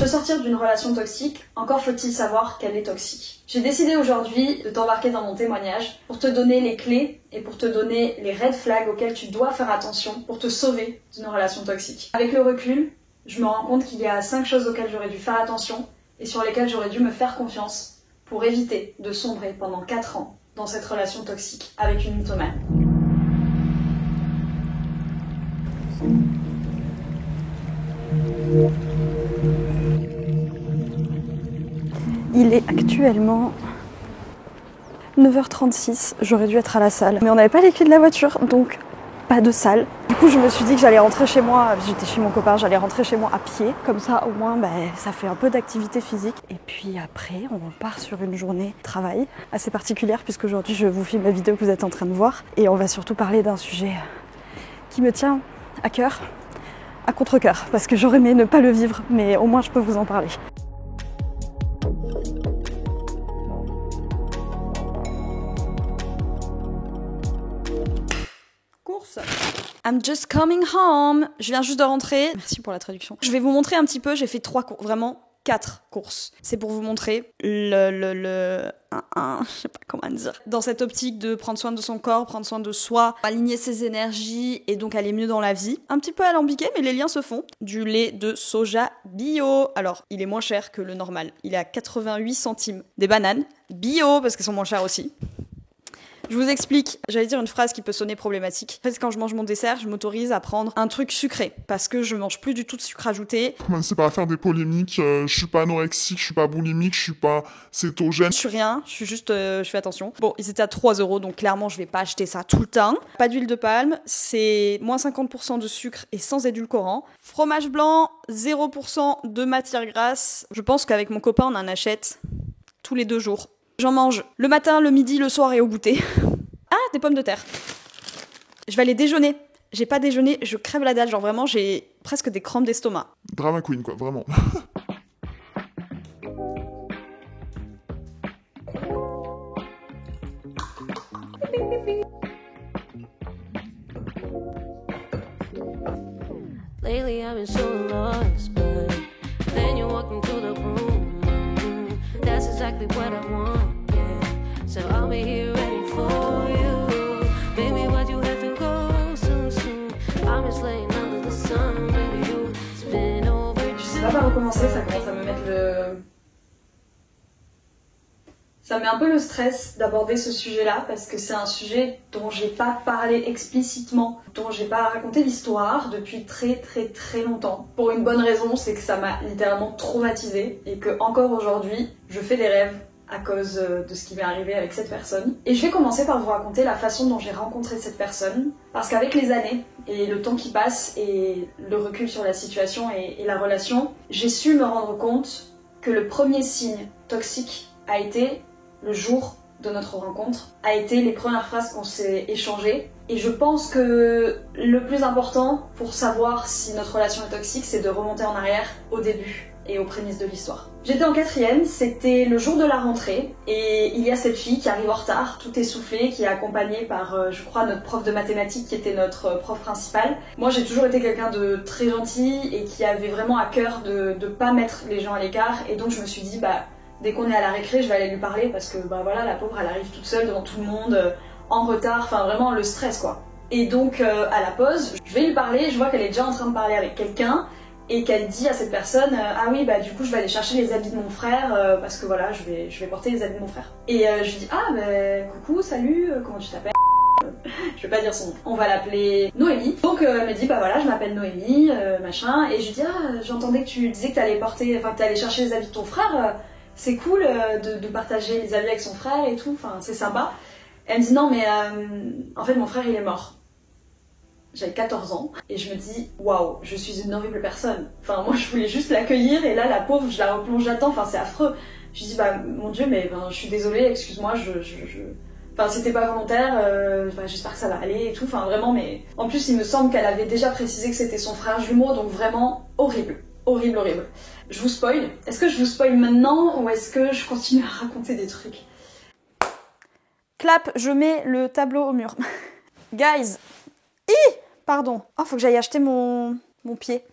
te sortir d'une relation toxique, encore faut-il savoir qu'elle est toxique. J'ai décidé aujourd'hui de t'embarquer dans mon témoignage pour te donner les clés et pour te donner les red flags auxquels tu dois faire attention pour te sauver d'une relation toxique. Avec le recul, je me rends compte qu'il y a 5 choses auxquelles j'aurais dû faire attention et sur lesquelles j'aurais dû me faire confiance pour éviter de sombrer pendant 4 ans dans cette relation toxique avec une mythomane. Il est actuellement 9h36, j'aurais dû être à la salle. Mais on n'avait pas les clés de la voiture, donc pas de salle. Du coup, je me suis dit que j'allais rentrer chez moi, j'étais chez mon copain, j'allais rentrer chez moi à pied. Comme ça, au moins, ça fait un peu d'activité physique. Et puis après, on part sur une journée de travail assez particulière, puisqu'aujourd'hui, je vous filme la vidéo que vous êtes en train de voir. Et on va surtout parler d'un sujet qui me tient à cœur, à contre-cœur, parce que j'aurais aimé ne pas le vivre, mais au moins, je peux vous en parler. Course. I'm just coming home. Je viens juste de rentrer. Merci pour la traduction. Je vais vous montrer un petit peu. J'ai fait 3 courses, vraiment 4 courses. C'est pour vous montrer je sais pas comment dire. Dans cette optique de prendre soin de son corps, prendre soin de soi, aligner ses énergies et donc aller mieux dans la vie. Un petit peu alambiqué, mais les liens se font. Du lait de soja bio. Alors, il est moins cher que le normal. Il est à 88 centimes. Des bananes bio, parce qu'elles sont moins chères aussi. Je vous explique, j'allais dire une phrase qui peut sonner problématique. En fait, quand je mange mon dessert, je m'autorise à prendre un truc sucré, parce que je mange plus du tout de sucre ajouté. C'est pas à faire des polémiques, je suis pas anorexique, je suis pas boulimique, je suis pas cétogène. Je suis rien, je suis juste, je fais attention. Bon, ils étaient à 3 €, donc clairement, je vais pas acheter ça tout le temps. Pas d'huile de palme, c'est moins 50% de sucre et sans édulcorant. Fromage blanc, 0% de matière grasse. Je pense qu'avec mon copain, on en achète tous les 2 jours. J'en mange le matin, le midi, le soir et au goûter. Ah, des pommes de terre. Je vais aller déjeuner. J'ai pas déjeuné, je crève la dalle. Genre vraiment, j'ai presque des crampes d'estomac. Drama queen, quoi, vraiment. Lately I've been so lost, but then you walked into the room. That's exactly what I want, yeah. So I'll be here ready for you. Baby, why'd you have to go so soon? I'm just laying under the sun, baby, you spin over. Je sais pas par où commencer, ça commence à me mettre le... Ça met un peu le stress d'aborder ce sujet-là parce que c'est un sujet dont j'ai pas parlé explicitement, dont j'ai pas raconté l'histoire depuis très longtemps. Pour une bonne raison, c'est que ça m'a littéralement traumatisée et que encore aujourd'hui, je fais des rêves à cause de ce qui m'est arrivé avec cette personne. Et je vais commencer par vous raconter la façon dont j'ai rencontré cette personne parce qu'avec les années et le temps qui passe et le recul sur la situation et la relation, j'ai su me rendre compte que le premier signe toxique a été le jour de notre rencontre, a été les premières phrases qu'on s'est échangées. Et je pense que le plus important pour savoir si notre relation est toxique, c'est de remonter en arrière au début et aux prémices de l'histoire. J'étais en 4e, c'était le jour de la rentrée, et il y a cette fille qui arrive en retard, tout essoufflée, qui est accompagnée par, je crois, notre prof de mathématiques qui était notre prof principal. Moi, j'ai toujours été quelqu'un de très gentil et qui avait vraiment à cœur de pas mettre les gens à l'écart, et donc je me suis dit, dès qu'on est à la récré, je vais aller lui parler parce que voilà, la pauvre, elle arrive toute seule devant tout le monde, en retard, enfin vraiment le stress quoi. Et donc à la pause, je vais lui parler, je vois qu'elle est déjà en train de parler avec quelqu'un et qu'elle dit à cette personne ah oui du coup je vais aller chercher les habits de mon frère parce que voilà, je vais porter les habits de mon frère. Et je lui dis coucou, salut, comment tu t'appelles? Je vais pas dire son nom. On va l'appeler Noémie. Donc elle me dit voilà, je m'appelle Noémie, machin, et je lui dis j'entendais que tu disais que t'allais chercher les habits de ton frère. C'est cool de partager les habits avec son frère et tout, enfin c'est sympa. Elle me dit non mais en fait mon frère il est mort. J'avais 14 ans et je me dis waouh, je suis une horrible personne. Enfin moi je voulais juste l'accueillir et là la pauvre je la replonge là-dedans, enfin c'est affreux. Je lui dis mon dieu mais je suis désolée, excuse-moi, enfin c'était pas volontaire, j'espère que ça va aller et tout, enfin vraiment, mais en plus il me semble qu'elle avait déjà précisé que c'était son frère jumeau, donc vraiment horrible. Horrible. Je vous spoil. Est-ce que je vous spoil maintenant ou est-ce que je continue à raconter des trucs? Clap, je mets le tableau au mur. Guys. Pardon. Oh, faut que j'aille acheter mon pied.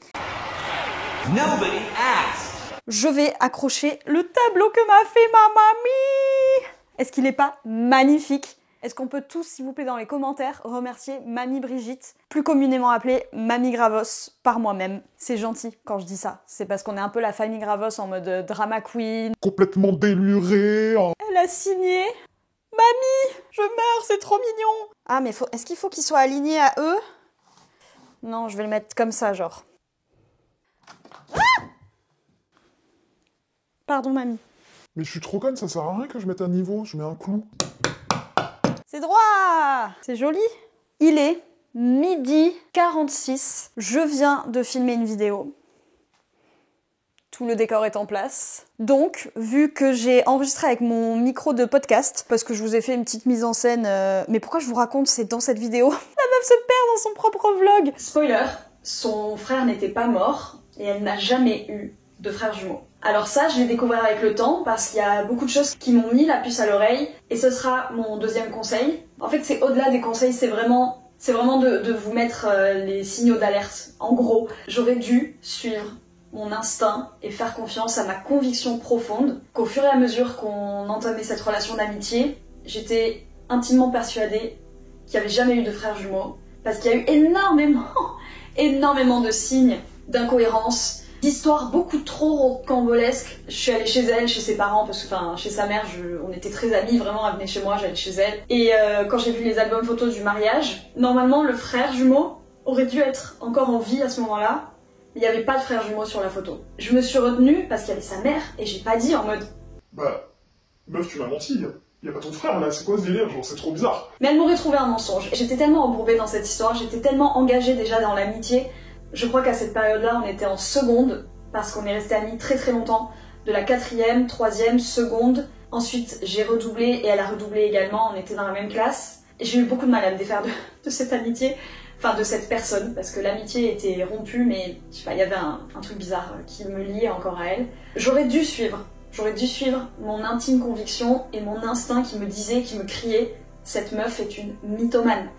Nobody asked. je vais accrocher le tableau que m'a fait ma mamie. Est-ce qu'il n'est pas magnifique? Est-ce qu'on peut tous, s'il vous plaît, dans les commentaires, remercier Mamie Brigitte, plus communément appelée Mamie Gravos, par moi-même. C'est gentil quand je dis ça. C'est parce qu'on est un peu la famille Gravos en mode drama queen. Complètement déluré. Elle a signé. Mamie, je meurs, c'est trop mignon. Ah, mais est-ce qu'il faut qu'il soit aligné à eux? Non, je vais le mettre comme ça, genre. Ah! Pardon, mamie. Mais je suis trop conne, ça sert à rien que je mette un niveau, je mets un clou. C'est droit! C'est joli. Il est 12h46. Je viens de filmer une vidéo. Tout le décor est en place. Donc, vu que j'ai enregistré avec mon micro de podcast, parce que je vous ai fait une petite mise en scène... Mais pourquoi je vous raconte, c'est dans cette vidéo? La meuf se perd dans son propre vlog. Spoiler, son frère n'était pas mort et elle n'a jamais eu de frères jumeaux. Alors ça, je l'ai découvert avec le temps parce qu'il y a beaucoup de choses qui m'ont mis la puce à l'oreille et ce sera mon deuxième conseil. En fait, c'est au-delà des conseils, c'est vraiment de vous mettre les signaux d'alerte. En gros, j'aurais dû suivre mon instinct et faire confiance à ma conviction profonde qu'au fur et à mesure qu'on entamait cette relation d'amitié, j'étais intimement persuadée qu'il n'y avait jamais eu de frères jumeaux parce qu'il y a eu énormément de signes d'incohérence, d'histoires beaucoup trop rocambolesques. Je suis allée chez elle, chez ses parents, parce que chez sa mère, on était très amis, vraiment, elle venait chez moi, j'allais chez elle. Et quand j'ai vu les albums photos du mariage, normalement le frère jumeau aurait dû être encore en vie à ce moment-là, mais il n'y avait pas de frère jumeau sur la photo. Je me suis retenue parce qu'il y avait sa mère, et j'ai pas dit en mode... Bah, meuf, tu m'as menti, y a pas ton frère là, c'est quoi ce délire, genre c'est trop bizarre. Mais elle m'aurait trouvé un mensonge. J'étais tellement embourbée dans cette histoire, j'étais tellement engagée déjà dans l'amitié. Je crois qu'à cette période-là, on était en seconde, parce qu'on est restés amis très très longtemps, de la 4e, 3e, seconde. Ensuite, j'ai redoublé et elle a redoublé également, on était dans la même classe. Et j'ai eu beaucoup de mal à me défaire de cette amitié, enfin de cette personne, parce que l'amitié était rompue, mais je sais pas, il y avait un truc bizarre qui me liait encore à elle. J'aurais dû suivre mon intime conviction et mon instinct qui me disait, qui me criait, cette meuf est une mythomane.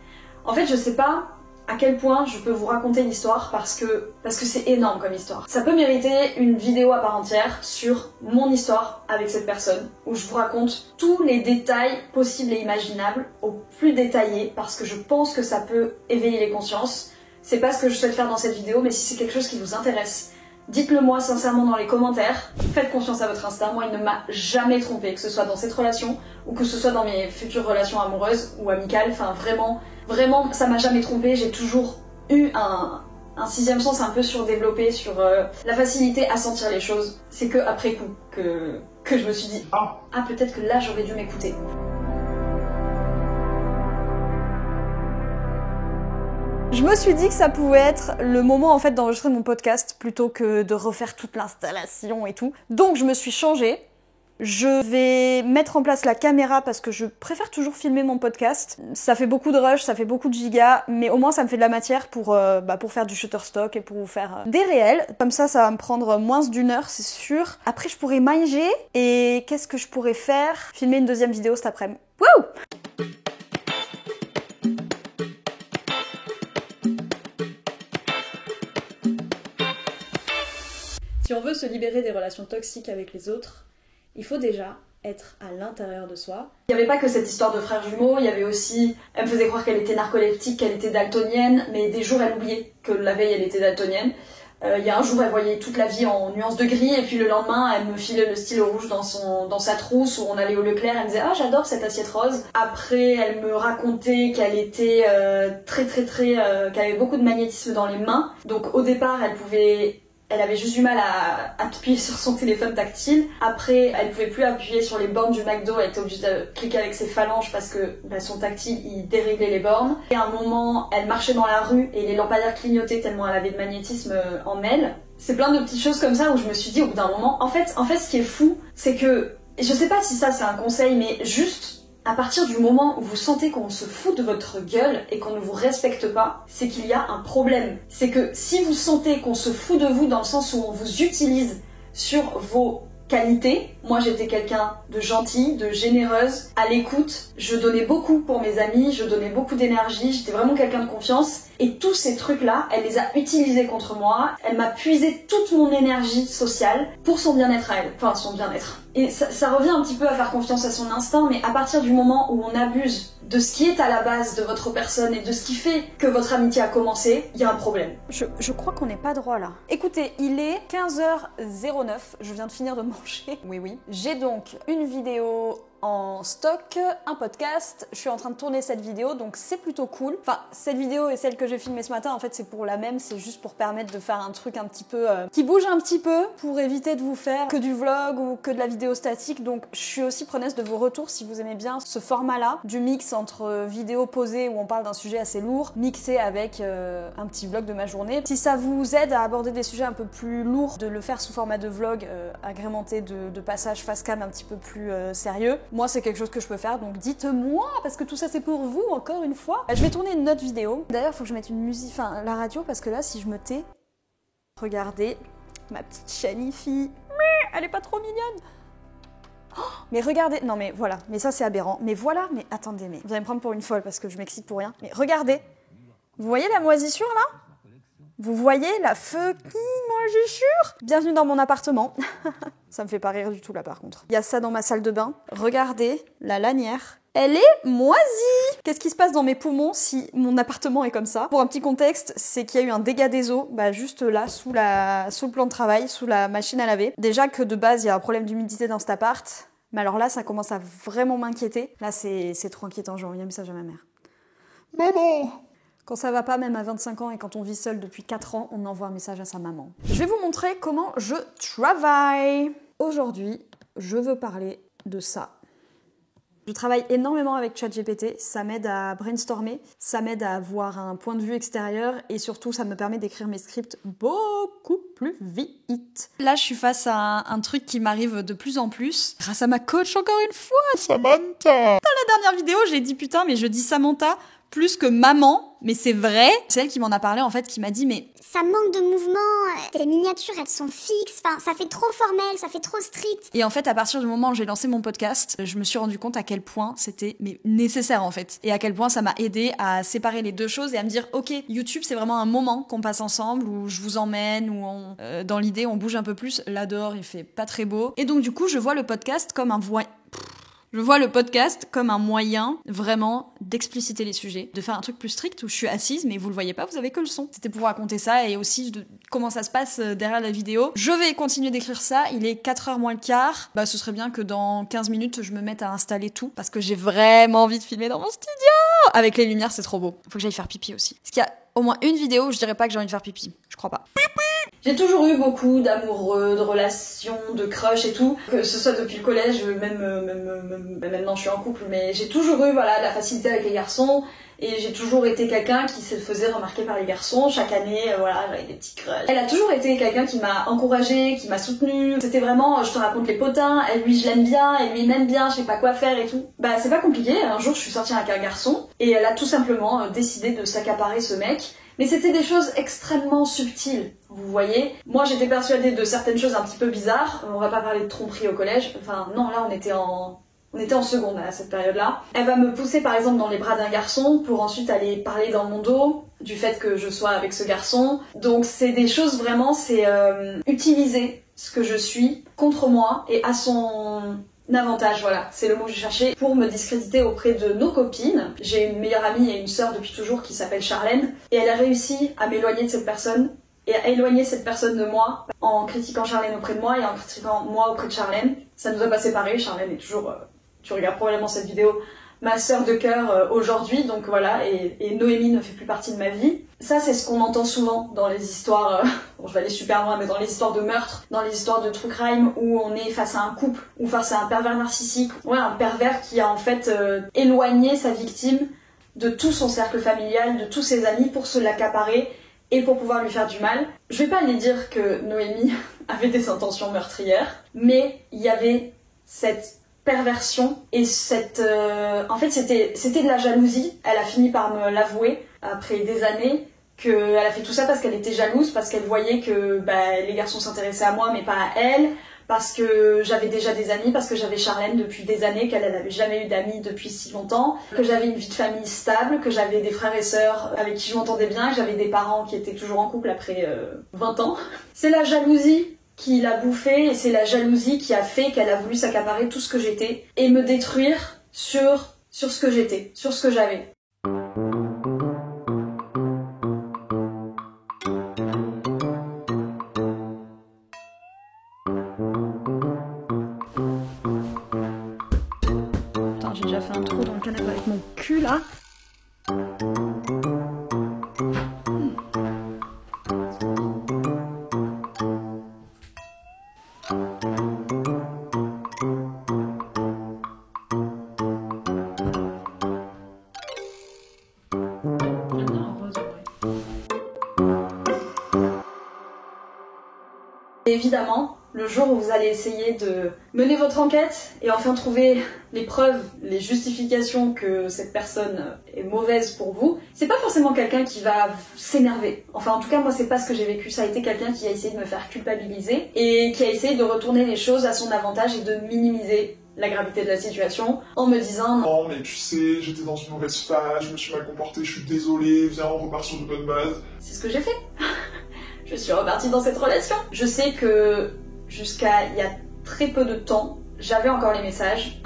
En fait, je sais pas à quel point je peux vous raconter l'histoire parce que c'est énorme comme histoire. Ça peut mériter une vidéo à part entière sur mon histoire avec cette personne où je vous raconte tous les détails possibles et imaginables au plus détaillé parce que je pense que ça peut éveiller les consciences. C'est pas ce que je souhaite faire dans cette vidéo, mais si c'est quelque chose qui vous intéresse, dites-le moi sincèrement dans les commentaires. Faites confiance à votre instinct. Moi, il ne m'a jamais trompée, que ce soit dans cette relation ou que ce soit dans mes futures relations amoureuses ou amicales. Enfin, vraiment, ça m'a jamais trompée. J'ai toujours eu un sixième sens un peu surdéveloppé sur la facilité à sentir les choses. C'est que après coup que je me suis dit ah peut-être que là j'aurais dû m'écouter. Je me suis dit que ça pouvait être le moment en fait d'enregistrer mon podcast plutôt que de refaire toute l'installation et tout. Donc je me suis changée. Je vais mettre en place la caméra parce que je préfère toujours filmer mon podcast. Ça fait beaucoup de rush, ça fait beaucoup de gigas, mais au moins ça me fait de la matière pour faire du Shutterstock et pour vous faire des réels. Comme ça va me prendre moins d'1 heure, c'est sûr. Après je pourrais manger et qu'est-ce que je pourrais faire? Filmer une deuxième vidéo cet après-midi. Wouh! Si on veut se libérer des relations toxiques avec les autres, il faut déjà être à l'intérieur de soi. Il n'y avait pas que cette histoire de frères jumeaux, il y avait aussi... Elle me faisait croire qu'elle était narcoleptique, qu'elle était daltonienne, mais des jours elle oubliait que la veille elle était daltonienne. Il y a un jour elle voyait toute la vie en nuances de gris, et puis le lendemain elle me filait le stylo rouge dans sa trousse, où on allait au Leclerc, elle me disait « Ah, j'adore cette assiette rose ». Après elle me racontait qu'elle était qu'elle avait beaucoup de magnétisme dans les mains. Donc au départ elle avait juste du mal à appuyer sur son téléphone tactile. Après, elle pouvait plus appuyer sur les bornes du McDo, elle était obligée de cliquer avec ses phalanges parce que son tactile, il déréglait les bornes. Et à un moment, elle marchait dans la rue et les lampadaires clignotaient tellement elle avait de magnétisme en elle. C'est plein de petites choses comme ça où je me suis dit au bout d'un moment, en fait, ce qui est fou, c'est que, je sais pas si ça c'est un conseil, mais juste... À partir du moment où vous sentez qu'on se fout de votre gueule et qu'on ne vous respecte pas, c'est qu'il y a un problème. C'est que si vous sentez qu'on se fout de vous dans le sens où on vous utilise sur vos qualités. Moi, j'étais quelqu'un de gentil, de généreuse, à l'écoute. Je donnais beaucoup pour mes amis, je donnais beaucoup d'énergie, j'étais vraiment quelqu'un de confiance. Et tous ces trucs-là, elle les a utilisés contre moi. Elle m'a puisé toute mon énergie sociale pour son bien-être à elle. Enfin, son bien-être. Et ça revient un petit peu à faire confiance à son instinct, mais à partir du moment où on abuse de ce qui est à la base de votre personne et de ce qui fait que votre amitié a commencé, il y a un problème. Je crois qu'on n'est pas droit là. Écoutez, il est 15h09, je viens de finir de manger. Oui. J'ai donc une vidéo en stock, un podcast, je suis en train de tourner cette vidéo, donc c'est plutôt cool. Enfin, cette vidéo et celle que j'ai filmée ce matin, en fait, c'est pour la même, c'est juste pour permettre de faire un truc un petit peu... qui bouge un petit peu, pour éviter de vous faire que du vlog ou que de la vidéo statique, donc je suis aussi preneuse de vos retours si vous aimez bien ce format-là, du mix entre vidéo posée où on parle d'un sujet assez lourd, mixé avec un petit vlog de ma journée. Si ça vous aide à aborder des sujets un peu plus lourds, de le faire sous format de vlog, agrémenté de passages face cam un petit peu plus sérieux, moi, c'est quelque chose que je peux faire, donc dites-moi, parce que tout ça, c'est pour vous, encore une fois. Je vais tourner une autre vidéo. D'ailleurs, il faut que je mette une musique, enfin, la radio, parce que là, si je me tais... Regardez, ma petite Chanifi. Elle est pas trop mignonne. Oh, mais regardez, non mais voilà, mais ça, c'est aberrant. Mais voilà, mais attendez, mais vous allez me prendre pour une folle, parce que je m'excite pour rien. Mais regardez, vous voyez la moisissure, là ? Vous voyez la fucking moisissure ? Bienvenue dans mon appartement. Ça me fait pas rire du tout là par contre. Il y a ça dans ma salle de bain. Regardez, la lanière. Elle est moisie! Qu'est-ce qui se passe dans mes poumons si mon appartement est comme ça? Pour un petit contexte, c'est qu'il y a eu un dégât des eaux, juste là, sous le plan de travail, sous la machine à laver. Déjà que de base, il y a un problème d'humidité dans cet appart. Mais alors là, ça commence à vraiment m'inquiéter. Là, c'est trop inquiétant. J'ai envoyé un message à ma mère. Maman! Quand ça va pas, même à 25 ans, et quand on vit seul depuis 4 ans, on envoie un message à sa maman. Je vais vous montrer comment je travaille. Aujourd'hui, je veux parler de ça. Je travaille énormément avec ChatGPT, ça m'aide à brainstormer, ça m'aide à avoir un point de vue extérieur et surtout ça me permet d'écrire mes scripts beaucoup plus vite. Là, je suis face à un truc qui m'arrive de plus en plus, grâce à ma coach encore une fois. Samantha! Dans la dernière vidéo, j'ai dit putain, mais je dis Samantha plus que maman, mais c'est vrai. C'est elle qui m'en a parlé en fait, qui m'a dit mais... Ça manque de mouvement, les miniatures elles sont fixes, enfin ça fait trop formel, ça fait trop strict. Et en fait à partir du moment où j'ai lancé mon podcast, je me suis rendu compte à quel point c'était nécessaire en fait. Et à quel point ça m'a aidé à séparer les deux choses et à me dire ok, YouTube c'est vraiment un moment qu'on passe ensemble, où je vous emmène, où dans l'idée on bouge un peu plus. Là dehors il fait pas très beau. Et donc du coup je vois le podcast comme un moyen vraiment d'expliciter les sujets, de faire un truc plus strict où je suis assise mais vous le voyez pas, vous avez que le son. C'était pour raconter ça et aussi de comment ça se passe derrière la vidéo. Je vais continuer d'écrire ça, il est 4h moins le quart. Ce serait bien que dans 15 minutes je me mette à installer tout parce que j'ai vraiment envie de filmer dans mon studio. Avec les lumières c'est trop beau. Faut que j'aille faire pipi aussi. Parce qu'il y a au moins une vidéo où je dirais pas que j'ai envie de faire pipi. Je crois pas. J'ai toujours eu beaucoup d'amoureux, de relations, de crush et tout, que ce soit depuis le collège, même maintenant je suis en couple, mais j'ai toujours eu de la facilité avec les garçons et j'ai toujours été quelqu'un qui se faisait remarquer par les garçons. Chaque année, j'avais des petits crushs. Elle a toujours été quelqu'un qui m'a encouragée, qui m'a soutenue. C'était vraiment, je te raconte les potins, elle lui je l'aime bien, elle lui m'aime bien, je sais pas quoi faire et tout. C'est pas compliqué, un jour je suis sortie avec un garçon et elle a tout simplement décidé de s'accaparer ce mec. Mais c'était des choses extrêmement subtiles, vous voyez. Moi, j'étais persuadée de certaines choses un petit peu bizarres. On va pas parler de tromperie au collège. Enfin, non, là, on était en seconde à cette période-là. Elle va me pousser, par exemple, dans les bras d'un garçon pour ensuite aller parler dans mon dos du fait que je sois avec ce garçon. Donc, c'est des choses vraiment, c'est utiliser ce que je suis contre moi et à son... avantage, voilà, c'est le mot que j'ai cherché, pour me discréditer auprès de nos copines. J'ai une meilleure amie et une sœur depuis toujours qui s'appelle Charlène, et elle a réussi à m'éloigner de cette personne, et à éloigner cette personne de moi, en critiquant Charlène auprès de moi, et en critiquant moi auprès de Charlène. Ça nous a pas séparés, Charlène est toujours, tu regardes probablement cette vidéo, ma sœur de cœur aujourd'hui, donc voilà, et Noémie ne fait plus partie de ma vie. Ça, c'est ce qu'on entend souvent dans les histoires, bon, je vais aller super loin, mais dans les histoires de meurtre, dans les histoires de true crime, où on est face à un couple, ou face à un pervers narcissique, un pervers qui a en fait éloigné sa victime de tout son cercle familial, de tous ses amis, pour se l'accaparer et pour pouvoir lui faire du mal. Je vais pas aller dire que Noémie avait des intentions meurtrières, mais il y avait cette perversion et en fait c'était de la jalousie. Elle a fini par me l'avouer après des années qu'elle a fait tout ça parce qu'elle était jalouse, parce qu'elle voyait que les garçons s'intéressaient à moi mais pas à elle, parce que j'avais déjà des amis, parce que j'avais Charlène depuis des années, qu'elle n'avait jamais eu d'amis depuis si longtemps, que j'avais une vie de famille stable, que j'avais des frères et sœurs avec qui je m'entendais bien, que j'avais des parents qui étaient toujours en couple après 20 ans. C'est la jalousie qui l'a bouffée et c'est la jalousie qui a fait qu'elle a voulu s'accaparer tout ce que j'étais et me détruire sur ce que j'étais, sur ce que j'avais. Putain, j'ai déjà fait un trou dans le canapé avec mon cul là. Évidemment, le jour où vous allez essayer de mener votre enquête et enfin trouver les preuves, les justifications que cette personne est mauvaise pour vous, c'est pas forcément quelqu'un qui va s'énerver. Enfin, en tout cas, moi, c'est pas ce que j'ai vécu. Ça a été quelqu'un qui a essayé de me faire culpabiliser et qui a essayé de retourner les choses à son avantage et de minimiser la gravité de la situation en me disant Non, mais tu sais, j'étais dans une mauvaise phase, je me suis mal comportée, je suis désolée, viens, on repart sur de bonnes bases. c'est ce que j'ai fait. Je suis repartie dans cette relation. Je sais que jusqu'à il y a très peu de temps, j'avais encore les messages.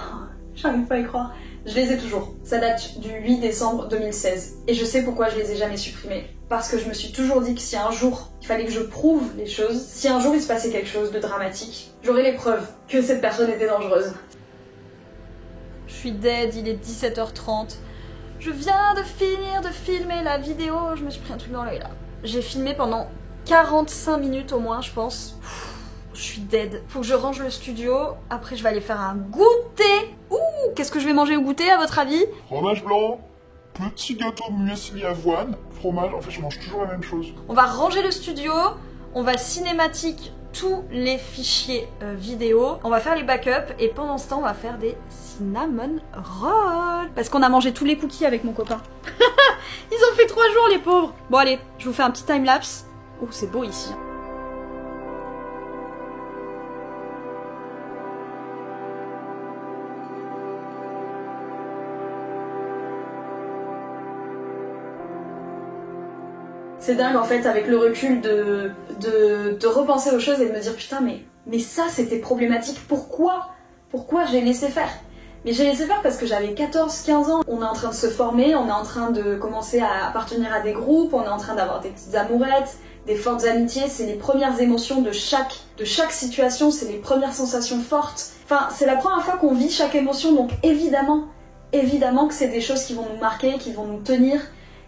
J'arrive pas à y croire. Je les ai toujours. Ça date du 8 décembre 2016. Et je sais pourquoi je les ai jamais supprimés. Parce que je me suis toujours dit que si un jour il fallait que je prouve les choses, si un jour il se passait quelque chose de dramatique, j'aurais les preuves que cette personne était dangereuse. Je suis dead, il est 17h30. Je viens de finir de filmer la vidéo, je me suis pris un truc dans l'œil là. J'ai filmé pendant 45 minutes au moins, je pense. Je suis dead. Faut que je range le studio. Après, je vais aller faire un goûter. Ouh, qu'est-ce que je vais manger au goûter, à votre avis? Fromage blanc, petit gâteau de muesli avoine, fromage, en fait je mange toujours la même chose. On va ranger le studio. On va cinématique tous les fichiers vidéo. On va faire les backups. Et pendant ce temps, on va faire des cinnamon rolls. Parce qu'on a mangé tous les cookies avec mon copain. Ils ont fait 3 jours, les pauvres. Bon, allez, je vous fais un petit timelapse. Oh, c'est beau ici. C'est dingue en fait avec le recul de repenser aux choses et de me dire putain mais ça c'était problématique, pourquoi j'ai laissé faire? Mais j'ai laissé faire parce que j'avais 14-15 ans, on est en train de se former, on est en train de commencer à appartenir à des groupes, on est en train d'avoir des petites amourettes, des fortes amitiés, c'est les premières émotions de chaque situation, c'est les premières sensations fortes. Enfin, c'est la première fois qu'on vit chaque émotion, donc évidemment que c'est des choses qui vont nous marquer, qui vont nous tenir,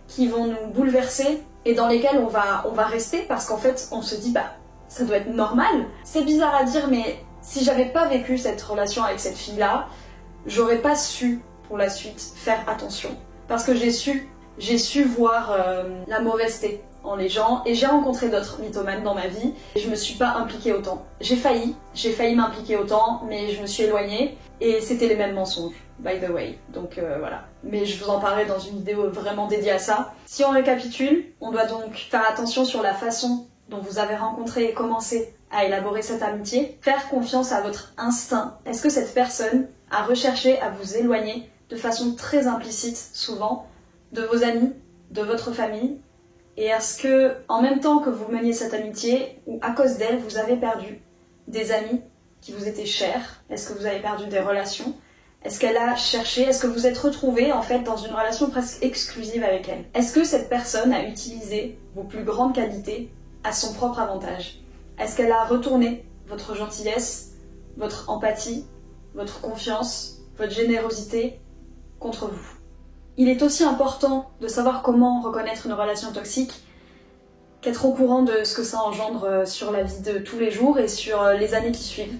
qui vont nous bouleverser et dans lesquelles on va rester parce qu'en fait, on se dit bah ça doit être normal. C'est bizarre à dire mais si j'avais pas vécu cette relation avec cette fille-là, j'aurais pas su pour la suite faire attention parce que j'ai su voir la mauvaiseté en les gens et j'ai rencontré d'autres mythomanes dans ma vie et je me suis pas impliquée autant. J'ai failli m'impliquer autant mais je me suis éloignée et c'était les mêmes mensonges, by the way. Donc voilà. Mais je vous en parlerai dans une vidéo vraiment dédiée à ça. Si on récapitule, on doit donc faire attention sur la façon dont vous avez rencontré et commencé à élaborer cette amitié, faire confiance à votre instinct. Est-ce que cette personne a recherché à vous éloigner de façon très implicite, souvent, de vos amis, de votre famille? Et est-ce que, en même temps que vous meniez cette amitié, ou à cause d'elle, vous avez perdu des amis qui vous étaient chers? Est-ce que vous avez perdu des relations? Est-ce qu'elle a cherché, est-ce que vous êtes retrouvés en fait dans une relation presque exclusive avec elle? Est-ce que cette personne a utilisé vos plus grandes qualités à son propre avantage? Est-ce qu'elle a retourné votre gentillesse, votre empathie, votre confiance, votre générosité contre vous? Il est aussi important de savoir comment reconnaître une relation toxique qu'être au courant de ce que ça engendre sur la vie de tous les jours et sur les années qui suivent.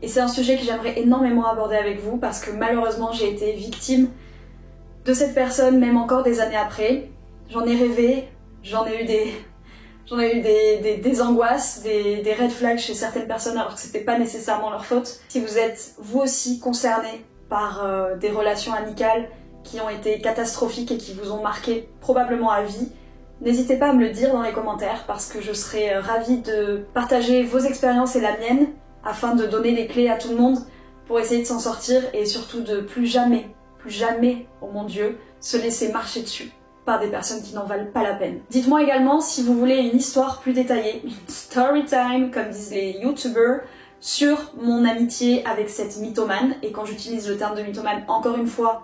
Et c'est un sujet que j'aimerais énormément aborder avec vous parce que malheureusement j'ai été victime de cette personne même encore des années après. J'en ai rêvé, j'en ai eu des angoisses, des red flags chez certaines personnes alors que c'était pas nécessairement leur faute. Si vous êtes vous aussi concerné par des relations amicales qui ont été catastrophiques et qui vous ont marqué probablement à vie, n'hésitez pas à me le dire dans les commentaires parce que je serai ravie de partager vos expériences et la mienne afin de donner les clés à tout le monde pour essayer de s'en sortir et surtout de plus jamais, oh mon Dieu, se laisser marcher dessus par des personnes qui n'en valent pas la peine. Dites-moi également si vous voulez une histoire plus détaillée, une story time comme disent les youtubers, sur mon amitié avec cette mythomane. Et quand j'utilise le terme de mythomane, encore une fois,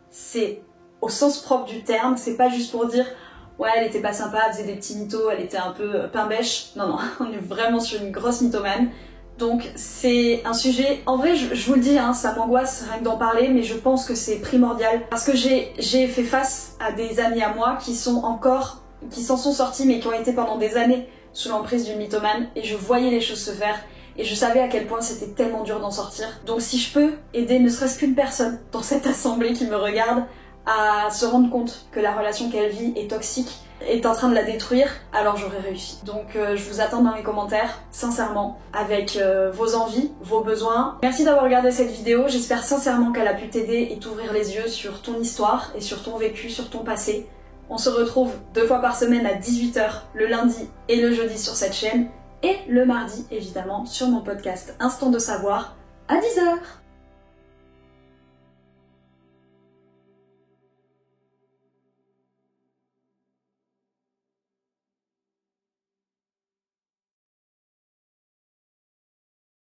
c'est au sens propre du terme, c'est pas juste pour dire ouais elle était pas sympa, elle faisait des petits mythos, elle était un peu pain bêche. Non, on est vraiment sur une grosse mythomane. Donc c'est un sujet, en vrai je vous le dis, hein, ça m'angoisse rien que d'en parler, mais je pense que c'est primordial parce que j'ai fait face à des amis à moi qui s'en sont sortis mais qui ont été pendant des années sous l'emprise d'une mythomane et je voyais les choses se faire et je savais à quel point c'était tellement dur d'en sortir. Donc si je peux aider ne serait-ce qu'une personne dans cette assemblée qui me regarde à se rendre compte que la relation qu'elle vit est toxique, est en train de la détruire, alors j'aurais réussi. Donc je vous attends dans les commentaires, sincèrement, avec vos envies, vos besoins. Merci d'avoir regardé cette vidéo, j'espère sincèrement qu'elle a pu t'aider et t'ouvrir les yeux sur ton histoire et sur ton vécu, sur ton passé. On se retrouve 2 fois par semaine à 18 h, le lundi et le jeudi sur cette chaîne, et le mardi évidemment sur mon podcast Instant de Savoir à 10 h.